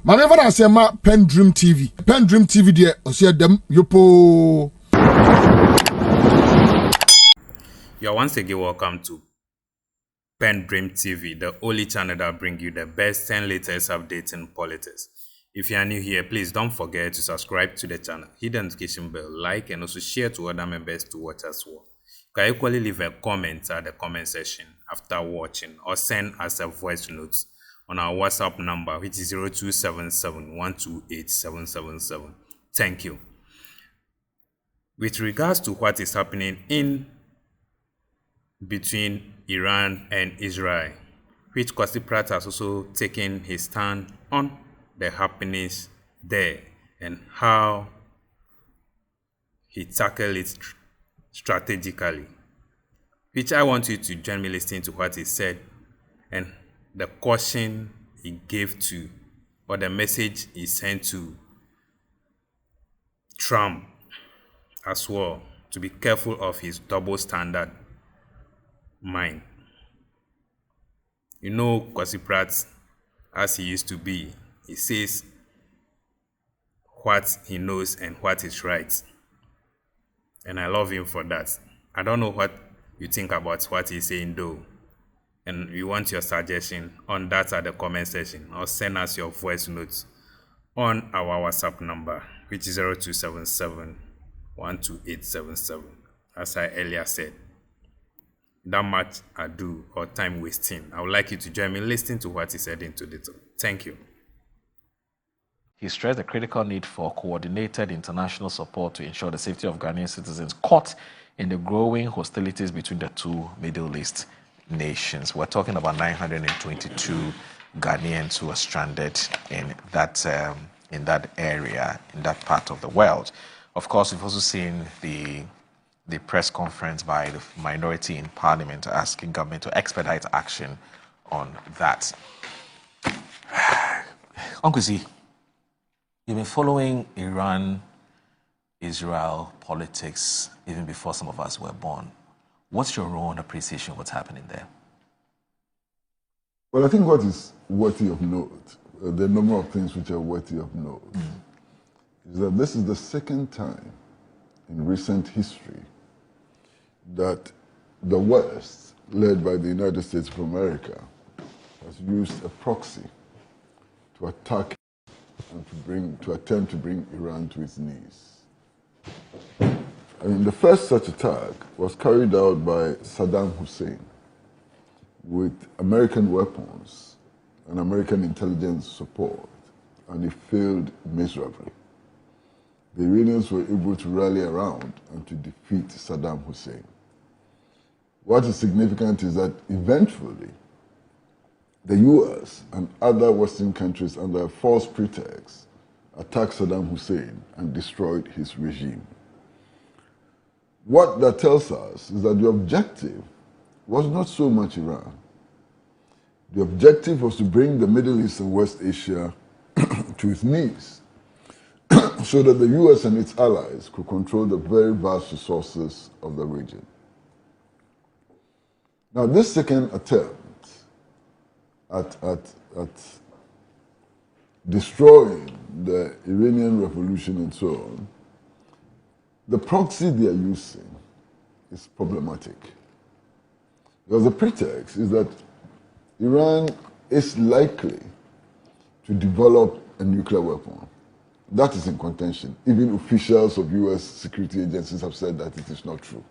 Manever I say ma PENDREAM TV. PENDREAM TV there, osia dem yopo. You are once again welcome to PENDREAM TV, the only channel that brings you the best and latest updates in politics. If you are new here, please don't forget to subscribe to the channel, hit the notification bell, like, and also share to other members to watch as well. You can equally leave a comment at the comment section after watching, or send us a voice note on our WhatsApp number, which is 0277 128 777. Thank you. With regards to what is happening in between Iran and Israel, which Kwesi Pratt has also taken his stand on the happenings there and how he tackled it strategically, which I want you to join me listening to what he said and the caution he gave to, or the message he sent to Trump as well, to be careful of his double standard mind. You know Kwesi Pratt, as he used to be, he says what he knows and what is right. And I love him for that. I don't know what you think about what he's saying though. And we want your suggestion on that at the comment section, or send us your voice notes on our WhatsApp number, which is 0277 12877. As I earlier said, that much ado or time wasting, I would like you to join me listening to what he said into detail. Thank you. He stressed the critical need for coordinated international support to ensure the safety of Ghanaian citizens caught in the growing hostilities between the two Middle East nations. We're talking about 922 Ghanaians who are stranded in that area, in that part of the world. Of course, we've also seen the press conference by the minority in Parliament asking government to expedite action on that. Uncle Z, you've been following Iran-Israel politics even before some of us were born. What's your own appreciation of what's happening there? Well, I think what is worthy of note, the number of things which are worthy of note, is that this is the second time in recent history that the West, led by the United States of America, has used a proxy to attack and to attempt to bring Iran to its knees. I mean, the first such attack was carried out by Saddam Hussein with American weapons and American intelligence support, and it failed miserably. The Iranians were able to rally around and to defeat Saddam Hussein. What is significant is that eventually the US and other Western countries, under a false pretext, attacked Saddam Hussein and destroyed his regime. What that tells us is that the objective was not so much Iran. The objective was to bring the Middle East and West Asia to its knees so that the US and its allies could control the very vast resources of the region. Now, this second attempt at destroying the Iranian revolution and so on, the proxy they are using is problematic. Because the pretext is that Iran is likely to develop a nuclear weapon. That is in contention. Even officials of US security agencies have said that it is not true.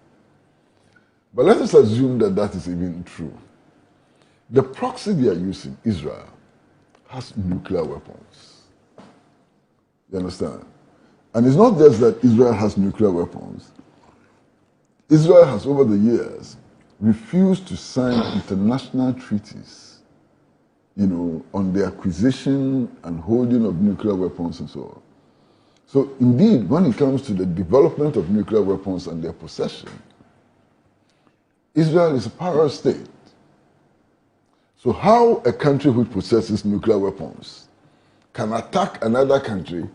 But let us assume that that is even true. The proxy they are using, Israel, has nuclear weapons. You understand? And it's not just that Israel has nuclear weapons. Israel has, over the years, refused to sign international treaties, on the acquisition and holding of nuclear weapons and so on. So indeed, when it comes to the development of nuclear weapons and their possession, Israel is a power state. So how a country which possesses nuclear weapons can attack another country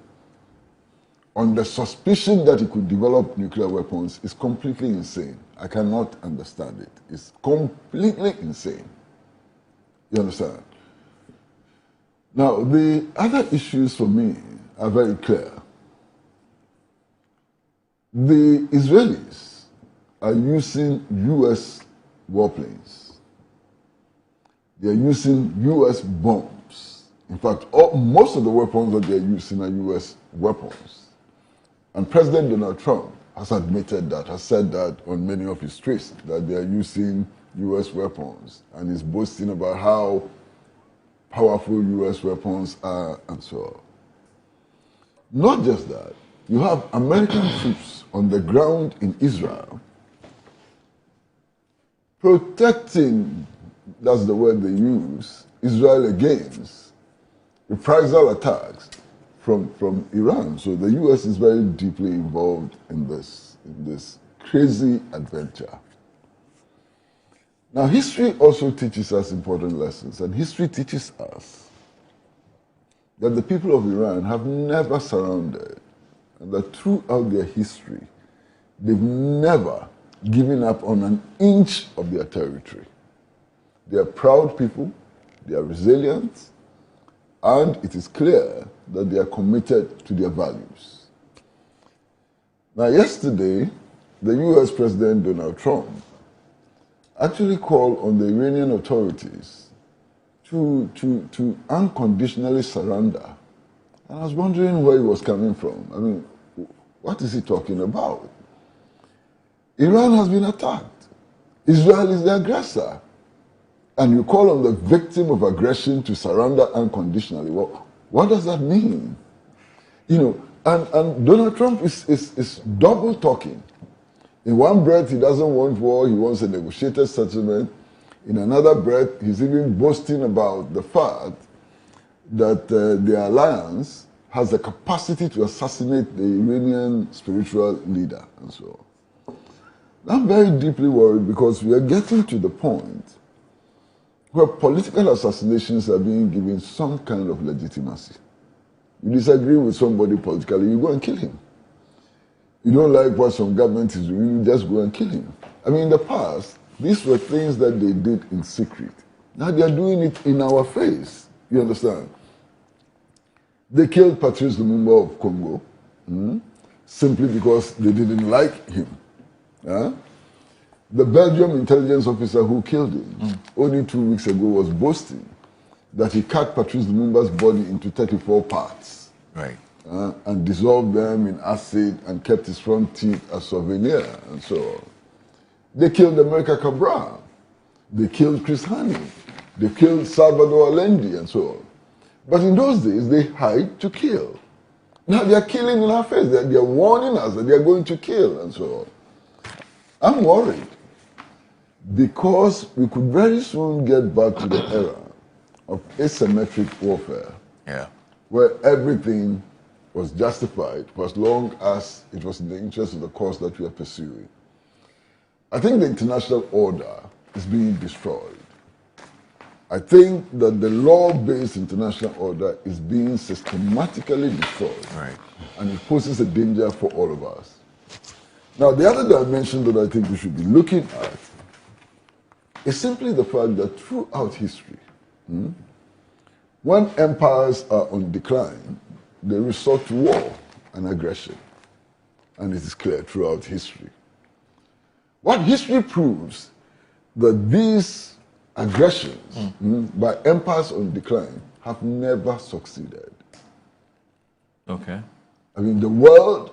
on the suspicion that it could develop nuclear weapons is completely insane. I cannot understand it. It's completely insane. You understand? Now, the other issues for me are very clear. The Israelis are using U.S. warplanes. They are using U.S. bombs. In fact, most of the weapons that they are using are U.S. weapons. And President Donald Trump has admitted that, has said that on many of his tweets, that they are using U.S. weapons. And he's boasting about how powerful U.S. weapons are and so on. Not just that, you have American troops on the ground in Israel protecting, that's the word they use, Israel against reprisal attacks from Iran. So the U.S. is very deeply involved in this crazy adventure. Now, history also teaches us important lessons, and history teaches us that the people of Iran have never surrendered, and that throughout their history, they've never given up on an inch of their territory. They are proud people, they are resilient, and it is clear that they are committed to their values. Now, yesterday, the US President Donald Trump actually called on the Iranian authorities to unconditionally surrender. And I was wondering where he was coming from. I mean, what is he talking about? Iran has been attacked. Israel is the aggressor. And you call on the victim of aggression to surrender unconditionally. Well, what does that mean? You know, and Donald Trump is double talking. In one breath, he doesn't want war, he wants a negotiated settlement. In another breath, he's even boasting about the fact that the alliance has the capacity to assassinate the Iranian spiritual leader and so on. I'm very deeply worried because we are getting to the point where political assassinations are being given some kind of legitimacy. You disagree with somebody politically, you go and kill him. You don't like what some government is doing, you just go and kill him. I mean, in the past, these were things that they did in secret. Now they are doing it in our face. You understand? They killed Patrice Lumumba of Congo simply because they didn't like him. The Belgian intelligence officer who killed him only 2 weeks ago was boasting that he cut Patrice Lumumba's body into 34 parts. Right. And dissolved them in acid and kept his front teeth as souvenir and so on. They killed America Cabral. They killed Chris Hani. They killed Salvador Allende and so on. But in those days, they hide to kill. Now they are killing in our face. They are warning us that they are going to kill and so on. I'm worried because we could very soon get back to the era of asymmetric warfare, where everything was justified for as long as it was in the interest of the cause that we are pursuing. I think the international order is being destroyed. I think that the law-based international order is being systematically destroyed. Right. And it poses a danger for all of us. Now, the other dimension that I think we should be looking at is simply the fact that throughout history, when empires are on decline, they resort to war and aggression. And it is clear throughout history. What history proves that these aggressions by empires on decline have never succeeded. Okay. I mean, the world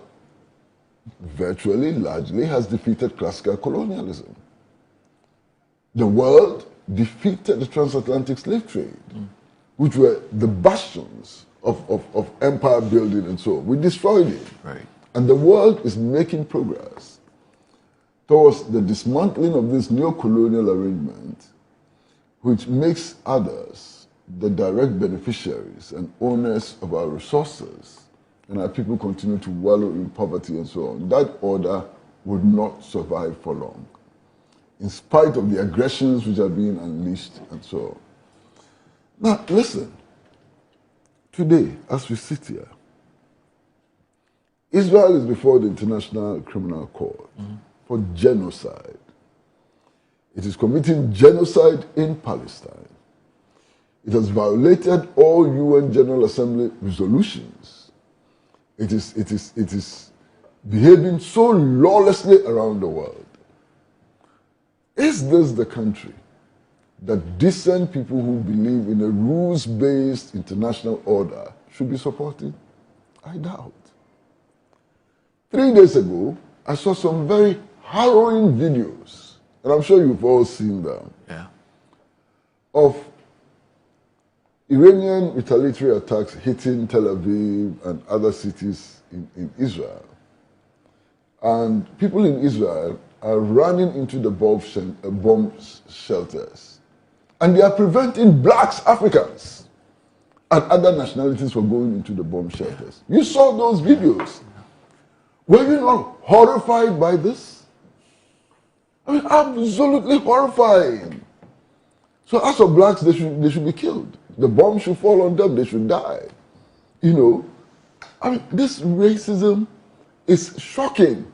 virtually, largely has defeated classical colonialism. The world defeated the transatlantic slave trade, which were the bastions of empire building and so on. We destroyed it. Right. And the world is making progress towards the dismantling of this neo-colonial arrangement, which makes others the direct beneficiaries and owners of our resources, and our people continue to wallow in poverty and so on. That order would not survive for long, in spite of the aggressions which are being unleashed and so on. Now, listen. Today, as we sit here, Israel is before the International Criminal Court for genocide. It is committing genocide in Palestine. It has violated all UN General Assembly resolutions. It is behaving so lawlessly around the world. Is this the country that decent people who believe in a rules-based international order should be supporting? I doubt. 3 days ago, I saw some very harrowing videos, and I'm sure you've all seen them, of Iranian retaliatory attacks hitting Tel Aviv and other cities in Israel. And people in Israel are running into the bomb shelters. And they are preventing blacks, Africans, and other nationalities from going into the bomb shelters. You saw those videos. Were you not horrified by this? I mean, absolutely horrifying. So as for blacks, they should be killed. The bomb should fall on them, they should die. You know, I mean, this racism is shocking.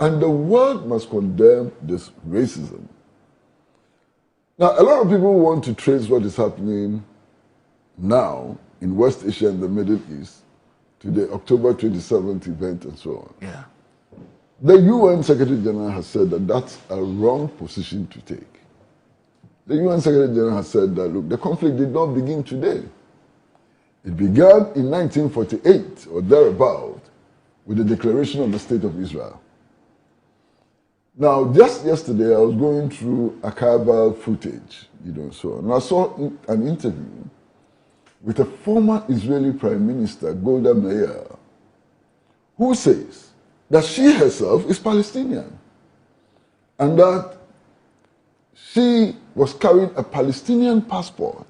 And the world must condemn this racism. Now, a lot of people want to trace what is happening now in West Asia and the Middle East to the October 27th event and so on. Yeah. The UN Secretary General has said that that's a wrong position to take. The UN Secretary General has said that, look, the conflict did not begin today. It began in 1948 or thereabout with the declaration of the State of Israel. Now, just yesterday, I was going through archival footage, so on, and I saw an interview with a former Israeli Prime Minister, Golda Meir, who says that she herself is Palestinian and that she was carrying a Palestinian passport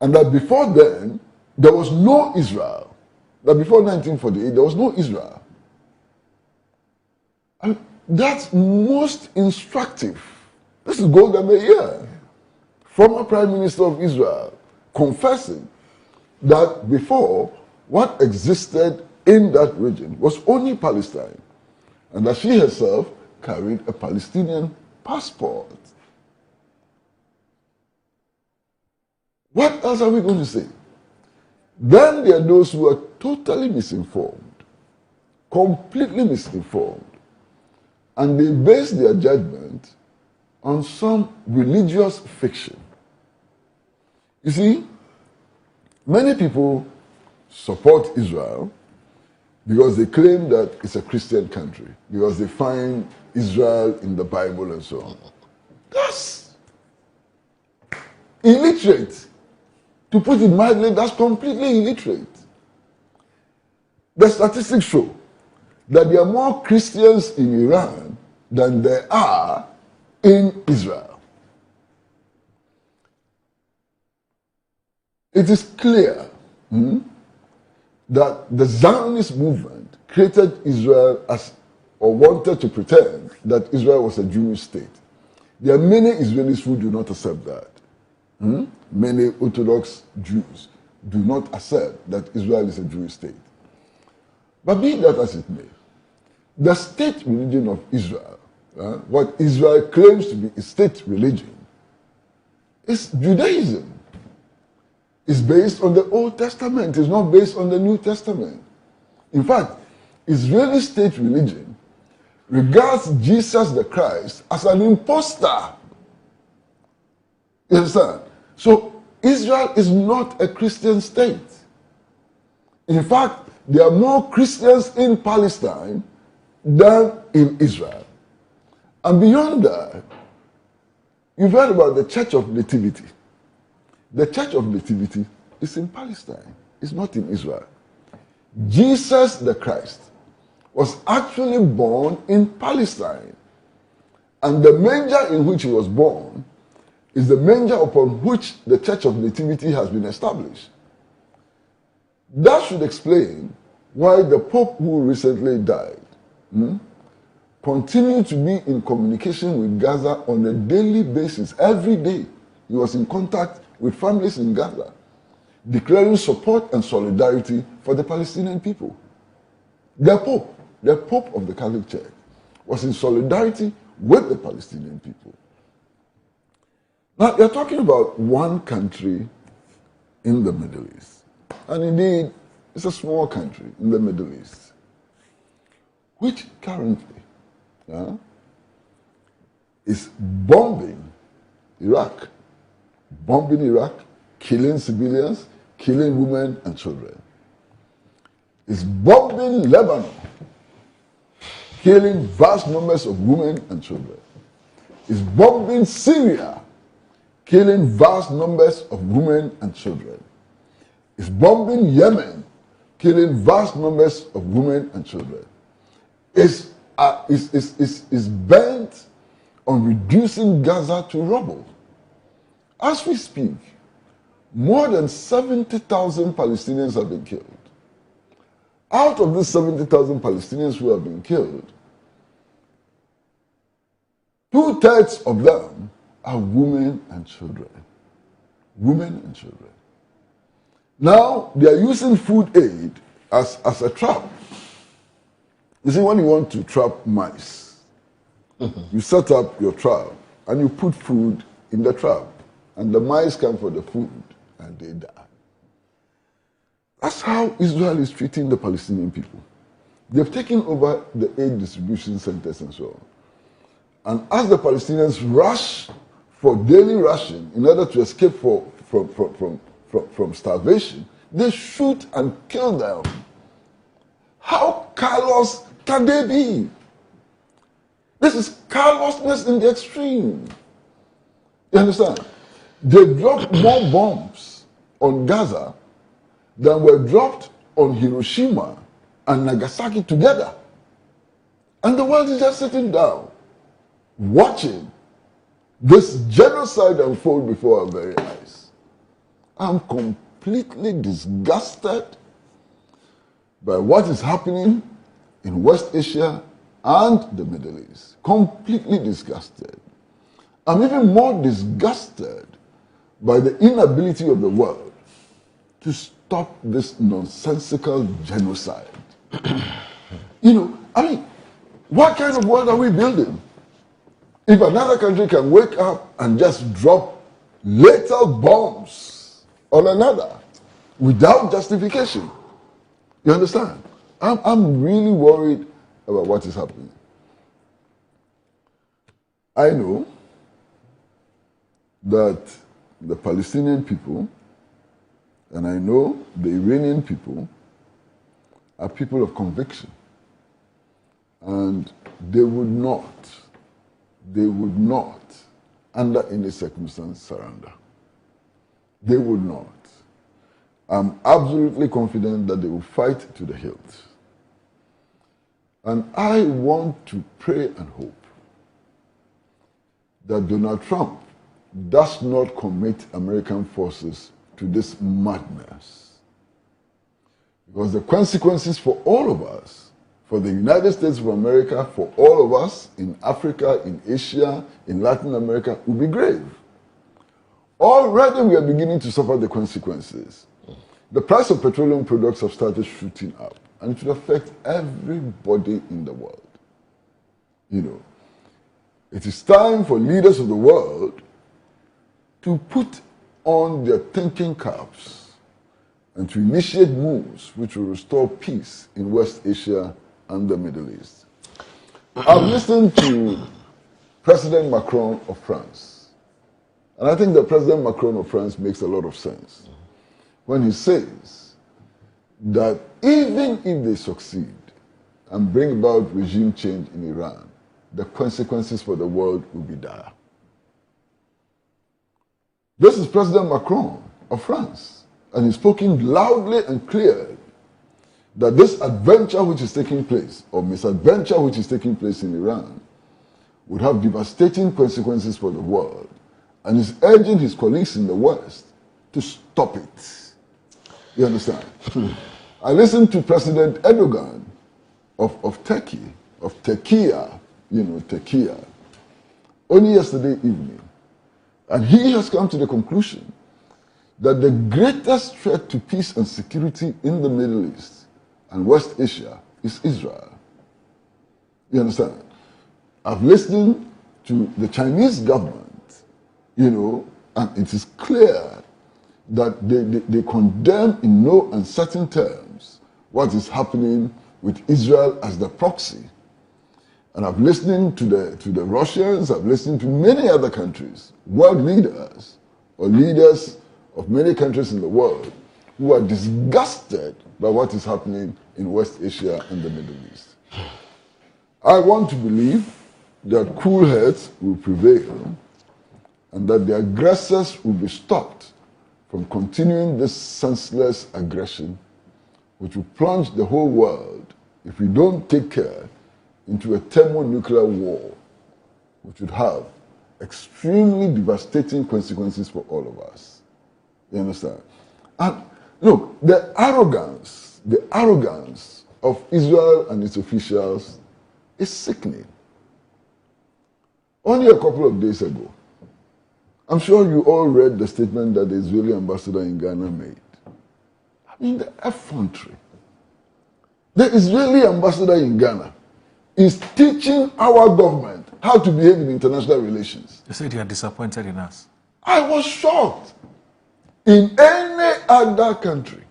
and that before then, there was no Israel. That before 1948, there was no Israel. And that's most instructive. This is Golda Meir, former Prime Minister of Israel, confessing that before, what existed in that region was only Palestine, and that she herself carried a Palestinian passport. What else are we going to say? Then there are those who are totally misinformed, completely misinformed, and they base their judgment on some religious fiction. You see, many people support Israel because they claim that it's a Christian country, because they find Israel in the Bible and so on. That's illiterate. To put it mildly, that's completely illiterate. The statistics show that there are more Christians in Iran than there are in Israel. It is clear that the Zionist movement created Israel or wanted to pretend that Israel was a Jewish state. There are many Israelis who do not accept that. Many Orthodox Jews do not accept that Israel is a Jewish state. But be that as it may, the state religion of Israel, what Israel claims to be its state religion, is Judaism. It's based on the Old Testament. It's not based on the New Testament. In fact, Israeli state religion regards Jesus the Christ as an impostor. You understand? So Israel is not a Christian state. In fact, there are more Christians in Palestine than in Israel. And beyond that, you've heard about the Church of Nativity. The Church of Nativity is in Palestine. It's not in Israel. Jesus the Christ was actually born in Palestine. And the manger in which he was born is the manger upon which the Church of Nativity has been established. That should explain why the Pope who recently died continued to be in communication with Gaza on a daily basis. Every day he was in contact with families in Gaza, declaring support and solidarity for the Palestinian people. The Pope of the Catholic Church, was in solidarity with the Palestinian people. Now, you're talking about one country in the Middle East. And indeed, it's a small country in the Middle East, which currently is bombing Iraq, killing civilians, killing women and children. It's bombing Lebanon, killing vast numbers of women and children. It's bombing Syria, killing vast numbers of women and children. It's bombing Yemen, killing vast numbers of women and children. It's bent on reducing Gaza to rubble. As we speak, more than 70,000 Palestinians have been killed. Out of these 70,000 Palestinians who have been killed, 2/3 of them are women and children. Women and children. Now, they are using food aid as a trap. You see, when you want to trap mice, you set up your trap and you put food in the trap, and the mice come for the food and they die. That's how Israel is treating the Palestinian people. They've taken over the aid distribution centers and so on. And as the Palestinians rush for daily ration in order to escape from starvation, they shoot and kill them. How callous can they be? This is callousness in the extreme. You understand? They dropped more bombs on Gaza than were dropped on Hiroshima and Nagasaki together. And the world is just sitting down, watching this genocide unfold before our very eyes. I'm completely disgusted by what is happening in West Asia and the Middle East. Completely disgusted. I'm even more disgusted by the inability of the world to stop this nonsensical genocide. What kind of world are we building? If another country can wake up and just drop lethal bombs on another without justification. You understand? I'm really worried about what is happening. I know that the Palestinian people and I know the Iranian people are people of conviction. And they would not, under any circumstance, surrender. They would not. I'm absolutely confident that they will fight to the hilt. And I want to pray and hope that Donald Trump does not commit American forces to this madness. Because the consequences for all of us, for the United States of America, for all of us in Africa, in Asia, in Latin America, will be grave. Already we are beginning to suffer the consequences. The price of petroleum products have started shooting up, and it will affect everybody in the world. It is time for leaders of the world to put on their thinking caps and to initiate moves which will restore peace in West Asia and the Middle East. I've listened to President Macron of France, and I think that President Macron of France makes a lot of sense when he says that even if they succeed and bring about regime change in Iran, the consequences for the world will be dire. This is President Macron of France, and he's spoken loudly and clearly that this adventure which is taking place, or misadventure which is taking place in Iran, would have devastating consequences for the world, and is urging his colleagues in the West to stop it. You understand? I listened to President Erdogan of Turkey, of Turkiya, Turkiya, only yesterday evening. And he has come to the conclusion that the greatest threat to peace and security in the Middle East and West Asia is Israel. You understand? I've listened to the Chinese government you know, and it is clear that they condemn in no uncertain terms what is happening with Israel as the proxy. And I've listened to the Russians, I've listened to many other countries, world leaders or leaders of many countries in the world who are disgusted by what is happening in West Asia and the Middle East. I want to believe that cool heads will prevail and that the aggressors will be stopped from continuing this senseless aggression, which will plunge the whole world, if we don't take care, into a thermonuclear war, which would have extremely devastating consequences for all of us. You understand? And look, the arrogance of Israel and its officials is sickening. Only a couple of days ago, I'm sure you all read the statement that the Israeli ambassador in Ghana made. I mean, the effrontery. The Israeli ambassador in Ghana is teaching our government how to behave in international relations. They said you are disappointed in us. I was shocked. In any other country,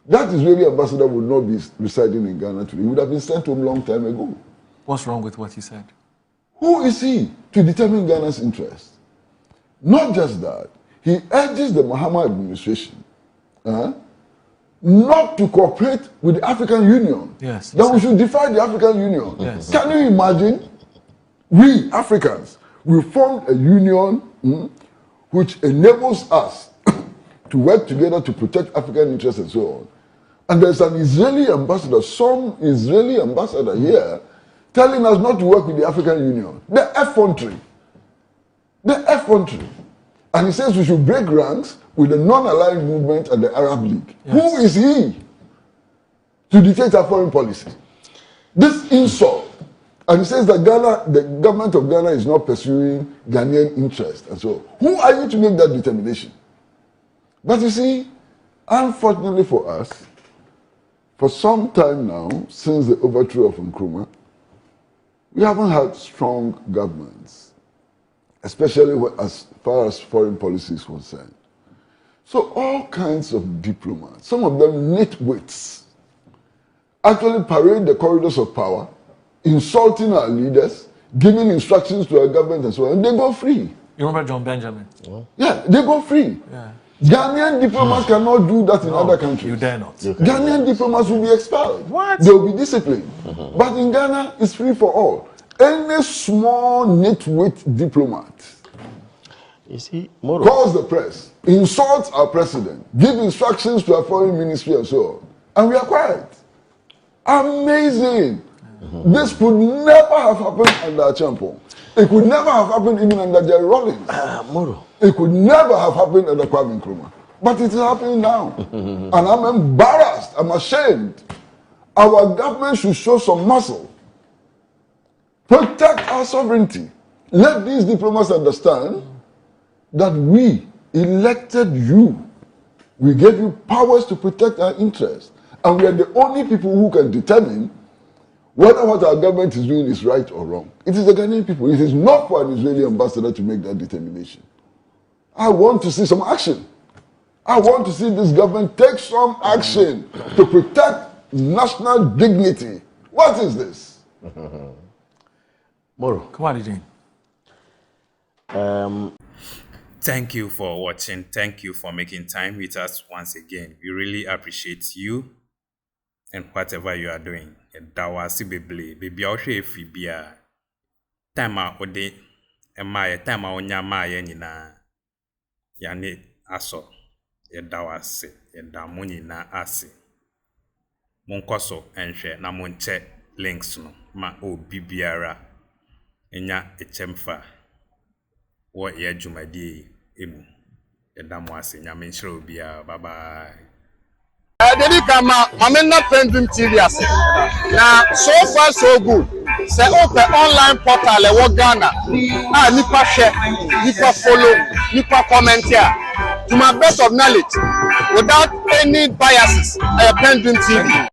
that Israeli ambassador would not be residing in Ghana today. He would have been sent home a long time ago. What's wrong with what he said? Who is he to determine Ghana's interest? Not just that, he urges the Mahama administration not to cooperate with the African Union. Yes. That we should defy the African Union. Yes. Can you imagine? We Africans, we formed a union which enables us to work together to protect African interests and so on. And there's an Israeli ambassador, some Israeli ambassador here, telling us not to work with the African Union. The effrontery. The effrontery. And he says we should break ranks with the non-aligned movement and the Arab League. Yes. Who is he to dictate our foreign policy? This insult. And he says that Ghana, the government of Ghana is not pursuing Ghanaian interest. And so, who are you to make that determination? But you see, unfortunately for us, for some time now, since the overthrow of Nkrumah, we haven't had strong governments, especially as far as foreign policy is concerned. So all kinds of diplomats, some of them nitwits, actually parade the corridors of power, insulting our leaders, giving instructions to our government and so on, and they go free. You remember John Benjamin? Yeah, they go free. Yeah. Ghanaian diplomats cannot do that in other countries. You dare not. Ghanaian diplomats will be expelled. What? They will be disciplined. But in Ghana, it's free for all. Any small nitwit diplomat You see, Moro. calls the press, insults our president, give instructions to our foreign ministry and so on, and we are quiet. Amazing. This could never have happened under Champon. It could never have happened even under Jerry Rawlings. Moro. It could never have happened under Kwame Nkrumah. But it is happening now. And I'm embarrassed. I'm ashamed. Our government should show some muscle. Protect our sovereignty. Let these diplomats understand that we elected you. We gave you powers to protect our interests. And we are the only people who can determine whether what our government is doing is right or wrong. It is the Ghanaian people. It is not for an Israeli ambassador to make that determination. I want to see some action. I want to see this government take some action to protect national dignity. What is this? Moro. Come on, Eugene. Thank you for watching. Thank you for making time with us once again. We really appreciate you and whatever you are doing. Dawasi beble, baby ohwe fibia. Time ode emaye, time onya maye nyina. Yani aso. Dawasi, damu nyina ase. Monkoso enhwe na monche links no ma obi biara enya echemfa. Wo ye dwumadi emu. Damu ase nyame nhyira obia. Bye bye. Dedi kama mamena PENDREAM TV ase. Na so far so good. Say open online portal e wo Ghana. Nipa share, nipa follow, nipa comment here. To my best of knowledge, without any biases, PENDREAM TV.